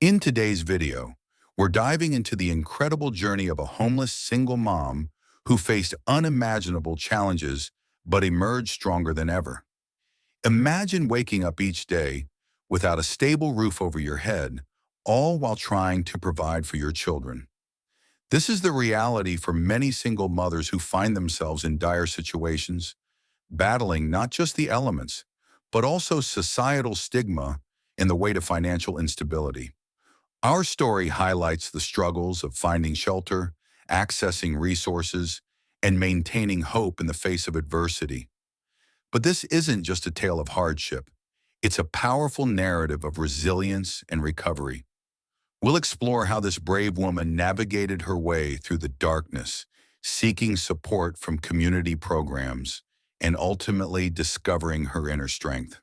In today's video, we're diving into the incredible journey of a homeless single mom who faced unimaginable challenges but emerged stronger than ever. Imagine waking up each day without a stable roof over your head, all while trying to provide for your children. This is the reality for many single mothers who find themselves in dire situations, battling not just the elements, but also societal stigma and the weight of financial instability. Our story highlights the struggles of finding shelter, accessing resources, and maintaining hope in the face of adversity. But this isn't just a tale of hardship. It's a powerful narrative of resilience and recovery. We'll explore how this brave woman navigated her way through the darkness, seeking support from community programs, and ultimately discovering her inner strength.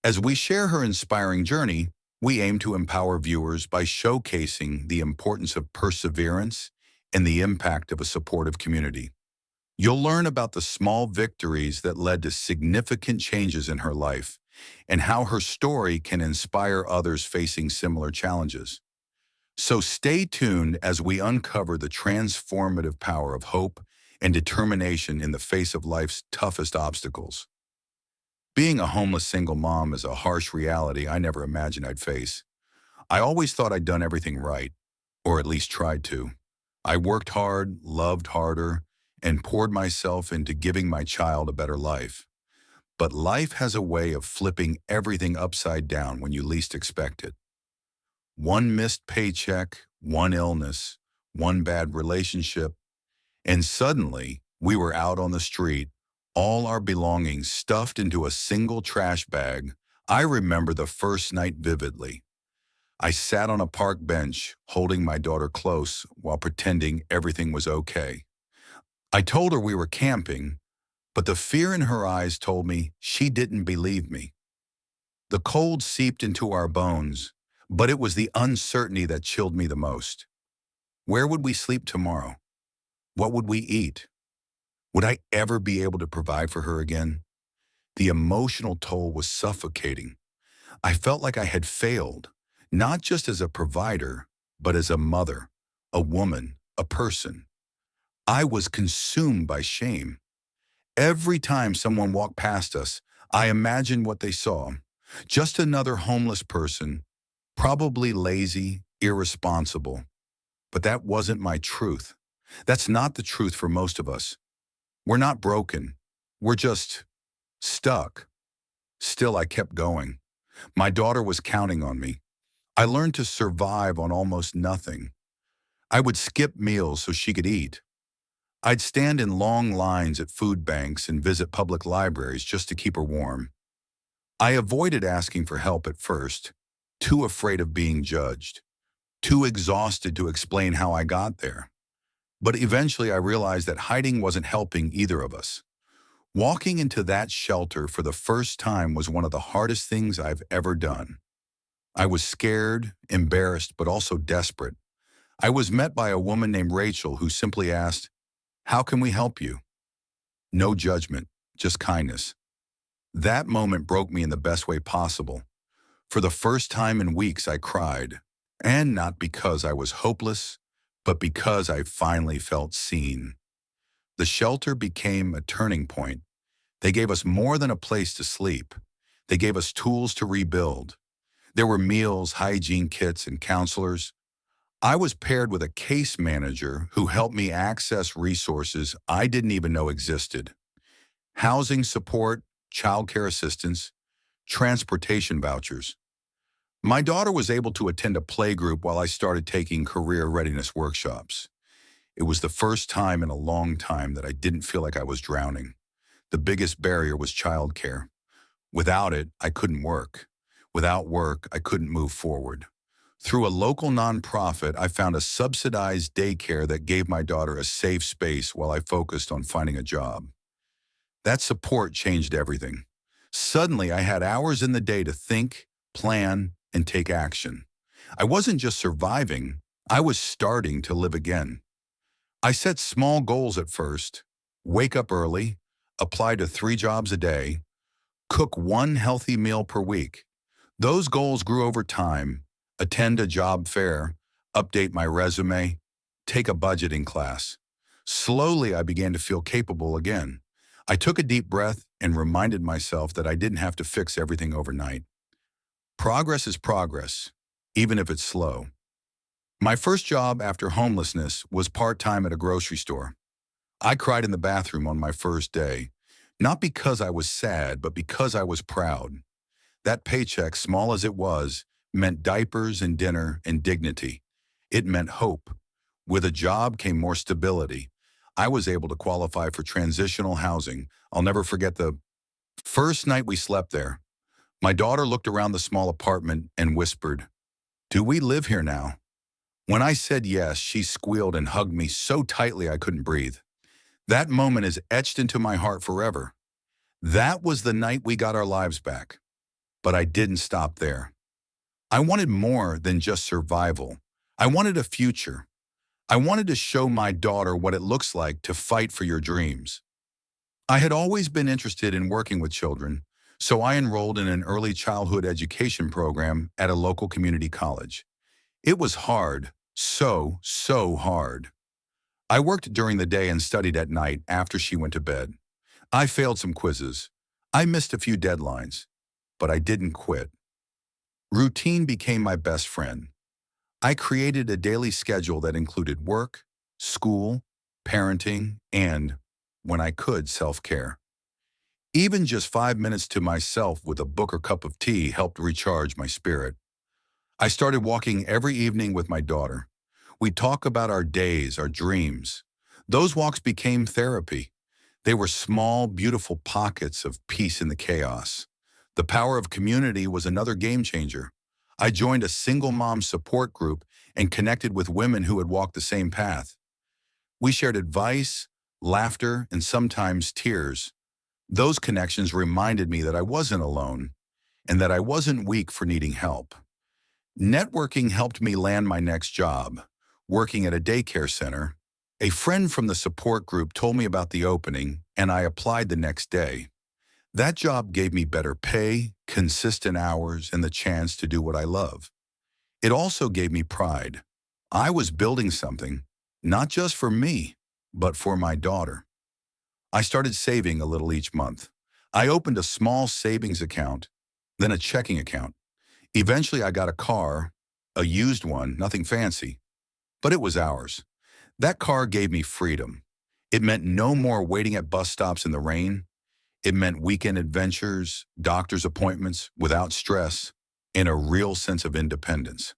As we share her inspiring journey, we aim to empower viewers by showcasing the importance of perseverance and the impact of a supportive community. You'll learn about the small victories that led to significant changes in her life and how her story can inspire others facing similar challenges. So stay tuned as we uncover the transformative power of hope and determination in the face of life's toughest obstacles. Being a homeless single mom is a harsh reality I never imagined I'd face. I always thought I'd done everything right, or at least tried to. I worked hard, loved harder, and poured myself into giving my child a better life. But life has a way of flipping everything upside down when you least expect it. One missed paycheck, one illness, one bad relationship, and suddenly we were out on the street, all our belongings stuffed into a single trash bag. I remember the first night vividly. I sat on a park bench, holding my daughter close while pretending everything was okay. I told her we were camping, but the fear in her eyes told me she didn't believe me. The cold seeped into our bones, but it was the uncertainty that chilled me the most. Where would we sleep tomorrow? What would we eat? Would I ever be able to provide for her again? The emotional toll was suffocating. I felt like I had failed, not just as a provider, but as a mother, a woman, a person. I was consumed by shame. Every time someone walked past us, I imagined what they saw. Just another homeless person, probably lazy, irresponsible. But that wasn't my truth. That's not the truth for most of us. We're not broken. We're just stuck. Still, I kept going. My daughter was counting on me. I learned to survive on almost nothing. I would skip meals so she could eat. I'd stand in long lines at food banks and visit public libraries just to keep her warm. I avoided asking for help at first, too afraid of being judged, too exhausted to explain how I got there. But eventually I realized that hiding wasn't helping either of us. Walking into that shelter for the first time was one of the hardest things I've ever done. I was scared, embarrassed, but also desperate. I was met by a woman named Rachel who simply asked, "How can we help you?" No judgment, just kindness. That moment broke me in the best way possible. For the first time in weeks, I cried. And not because I was hopeless, but because I finally felt seen. The shelter became a turning point. They gave us more than a place to sleep. They gave us tools to rebuild. There were meals, hygiene kits, and counselors. I was paired with a case manager who helped me access resources I didn't even know existed. Housing support, childcare assistance, transportation vouchers. My daughter was able to attend a playgroup while I started taking career readiness workshops. It was the first time in a long time that I didn't feel like I was drowning. The biggest barrier was childcare. Without it, I couldn't work. Without work, I couldn't move forward. Through a local nonprofit, I found a subsidized daycare that gave my daughter a safe space while I focused on finding a job. That support changed everything. Suddenly, I had hours in the day to think, plan, and take action. I wasn't just surviving, I was starting to live again. I set small goals at first: wake up early, apply to 3 jobs a day, cook one healthy meal per week. Those goals grew over time. attend a job fair, update my resume, take a budgeting class. Slowly, I began to feel capable again. I took a deep breath and reminded myself that I didn't have to fix everything overnight. Progress is progress, even if it's slow. My first job after homelessness was part-time at a grocery store. I cried in the bathroom on my first day, not because I was sad, but because I was proud. That paycheck, small as it was, meant diapers and dinner and dignity. It meant hope. With a job came more stability. I was able to qualify for transitional housing. I'll never forget the first night we slept there. My daughter looked around the small apartment and whispered, "Do we live here now?" When I said yes, she squealed and hugged me so tightly I couldn't breathe. That moment is etched into my heart forever. That was the night we got our lives back. But I didn't stop there. I wanted more than just survival. I wanted a future. I wanted to show my daughter what it looks like to fight for your dreams. I had always been interested in working with children, so I enrolled in an early childhood education program at a local community college. It was hard, so hard. I worked during the day and studied at night after she went to bed. I failed some quizzes. I missed a few deadlines, but I didn't quit. Routine became my best friend. I created a daily schedule that included work, school, parenting, and, when I could, self-care. Even just 5 minutes to myself with a book or cup of tea helped recharge my spirit. I started walking every evening with my daughter. We'd talk about our days, our dreams. Those walks became therapy. They were small, beautiful pockets of peace in the chaos. The power of community was another game changer. I joined a single mom support group and connected with women who had walked the same path. We shared advice, laughter, and sometimes tears. Those connections reminded me that I wasn't alone and that I wasn't weak for needing help. Networking helped me land my next job, working at a daycare center. A friend from the support group told me about the opening, and I applied the next day. That job gave me better pay, consistent hours, and the chance to do what I love. It also gave me pride. I was building something, not just for me, but for my daughter. I started saving a little each month. I opened a small savings account, then a checking account. Eventually, I got a car, a used one, nothing fancy, but it was ours. That car gave me freedom. It meant no more waiting at bus stops in the rain. It meant weekend adventures, doctor's appointments without stress, and a real sense of independence.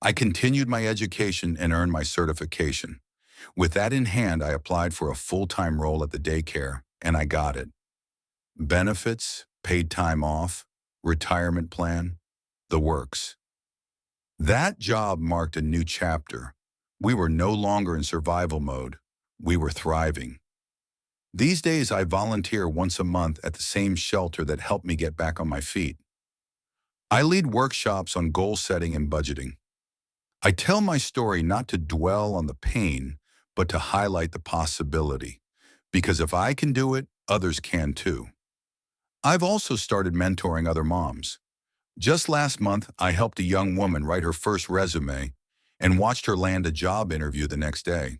I continued my education and earned my certification. With that in hand, I applied for a full-time role at the daycare, and I got it. Benefits, paid time off, retirement plan, the works. That job marked a new chapter. We were no longer in survival mode. We were thriving. These days, I volunteer once a month at the same shelter that helped me get back on my feet. I lead workshops on goal setting and budgeting. I tell my story not to dwell on the pain, but to highlight the possibility. Because if I can do it, others can too. I've also started mentoring other moms. Just last month, I helped a young woman write her first resume and watched her land a job interview the next day.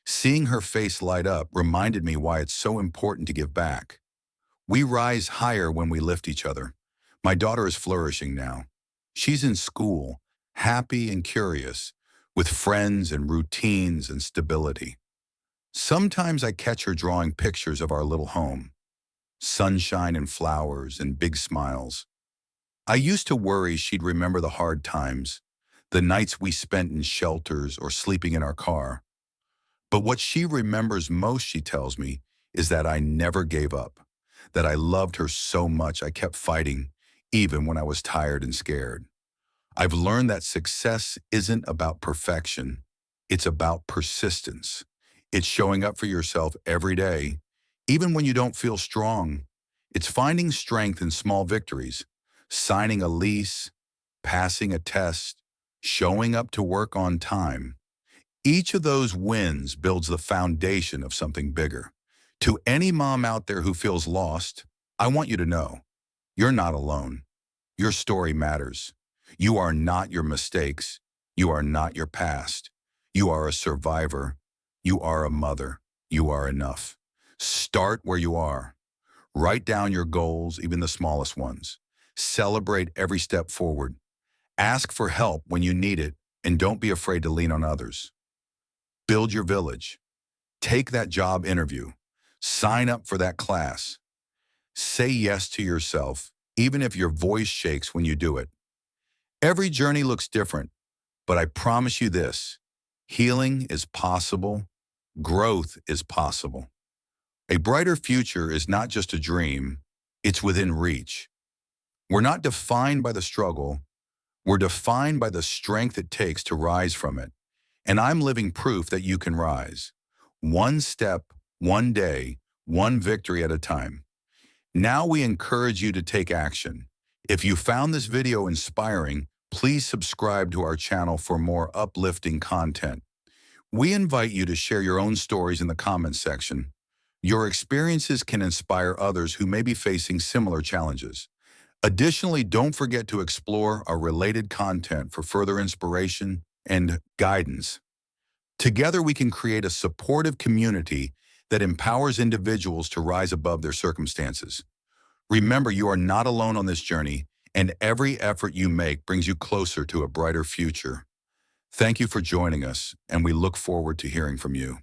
Seeing her face light up reminded me why it's so important to give back. We rise higher when we lift each other. My daughter is flourishing now. She's in school, happy and curious, with friends and routines and stability. Sometimes I catch her drawing pictures of our little home, sunshine and flowers and big smiles. I used to worry she'd remember the hard times, the nights we spent in shelters or sleeping in our car. But what she remembers most, she tells me, is that I never gave up, that I loved her so much I kept fighting, even when I was tired and scared. I've learned that success isn't about perfection. It's about persistence. It's showing up for yourself every day, even when you don't feel strong. It's finding strength in small victories, signing a lease, passing a test, showing up to work on time. Each of those wins builds the foundation of something bigger. To any mom out there who feels lost, I want you to know, you're not alone. Your story matters. You are not your mistakes. You are not your past. You are a survivor. You are a mother. You are enough. Start where you are. Write down your goals, even the smallest ones. Celebrate every step forward. Ask for help when you need it, and don't be afraid to lean on others. Build your village. Take that job interview. Sign up for that class. Say yes to yourself, even if your voice shakes when you do it. Every journey looks different, but I promise you this: healing is possible, growth is possible. A brighter future is not just a dream, it's within reach. We're not defined by the struggle, we're defined by the strength it takes to rise from it. And I'm living proof that you can rise. One step, one day, one victory at a time. Now we encourage you to take action. If you found this video inspiring, please subscribe to our channel for more uplifting content. We invite you to share your own stories in the comments section. Your experiences can inspire others who may be facing similar challenges. Additionally, don't forget to explore our related content for further inspiration and guidance. Together, we can create a supportive community that empowers individuals to rise above their circumstances. Remember, you are not alone on this journey, and every effort you make brings you closer to a brighter future. Thank you for joining us, and we look forward to hearing from you.